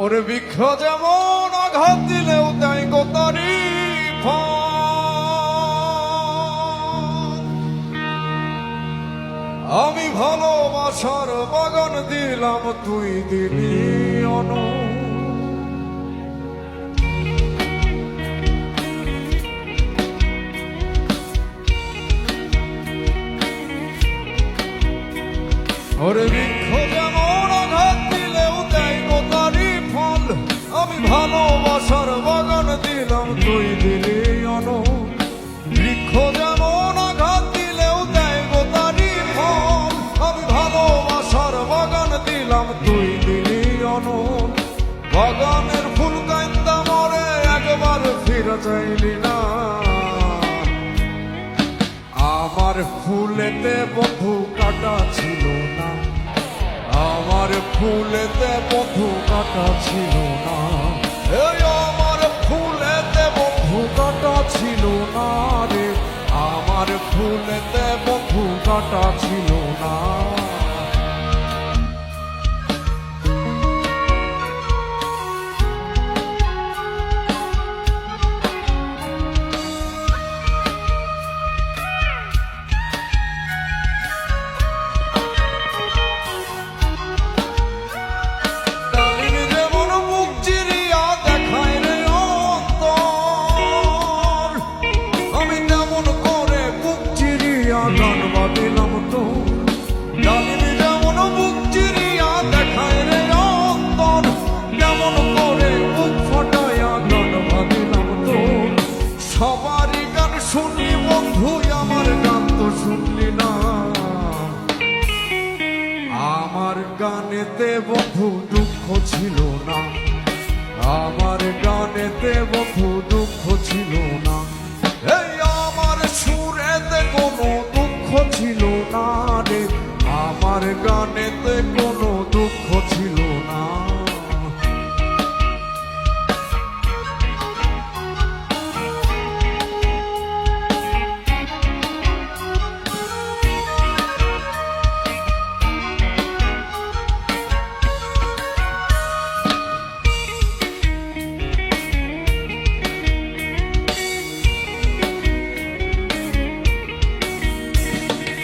ওরে বৃক্ষ যেমন আঘাত দিলেও দেয় গো তারি আমি ভালোবাসার বাগান দিলাম তুই দিলি অন ওরে বৃক্ষ যেমন আঘাত দিলেও দেয় গো তারি ফল আমি ভালোবাসার বাগান দিলাম তুই দিলি অন বৃক্ষ যেমন আঘাত দিলেও দেয় গো তারি ফল আমি ভালোবাসার বাগান দিলাম তুই দিলি অন বাগানের ফুল কান্দা মরে একবার ফিরে চাইলি না আমার ফুলেতে বধু কাটা ছিল না আমার ফুলেতে বধু কাটা ছিল না এই আমার ফুলেতে বধু কাটা ছিল না রে আমার ফুলেতে বধু কাটা ছিল না দিলাম তো ডালিম যেমন বুক চিরিয়া দেখায় রে অন্তর যেমন করে বুক ফাটাইয়া গান বাঁধিলাম তো সবারই গান শুনি বন্ধু আমার গান তো শুনলি না আমার গানেতে বন্ধু দুঃখ ছিল না আমার গানেতে বন্ধু দুঃখ ছিল না এই আমার সুরেতে কোনো ছিল না রে আমার গানেতে কোনো দুঃখ ছিল না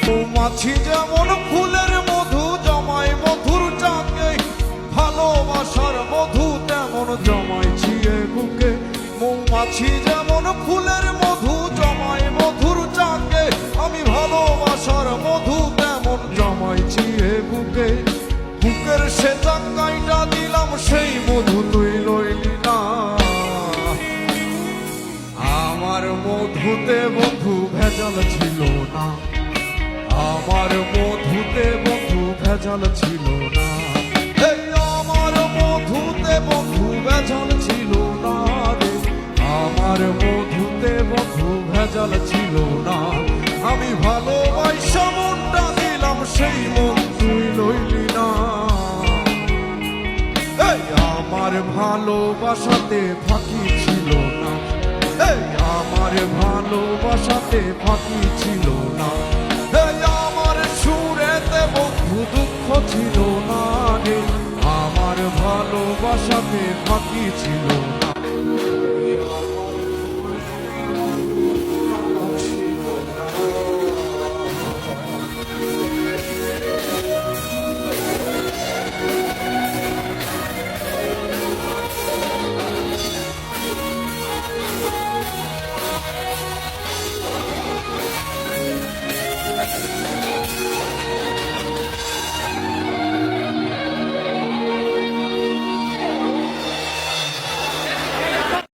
মৌমাছি যেমন ফুলের মধু জমায় মধুর চাকে ভালোবাসার মধু তেমন জমায় ছিয়ে বুকে মৌমাছি যেমন ফুলের মধু জমায় মধুর চাকে আমি ভালোবাসার মধু তেমন জমায় ছিয়ে বুকে বুকের সে চাকাইটা দিলাম সেই মধু তুই লইলি না আমার মধুতে বন্ধু ভেজাল ছিল না আমার মধুতে বন্ধু ভেজাল ছিল না এই আমার মধুতে বন্ধু ভেজাল ছিল না রে আমার মধুতে বন্ধু ভেজাল ছিল না আমি ভালোবাসা মনটা দিলাম সেই মন তুই লইলি না এই আমার ভালোবাসাতে ফাঁকি ছিল না এই আমার ভালোবাসাতে ফাঁকি ছিল না আমার সুরেতে বন্ধু দুঃখ ছিল না রে আমার ভালোবাসাতে ফাঁকি ছিল না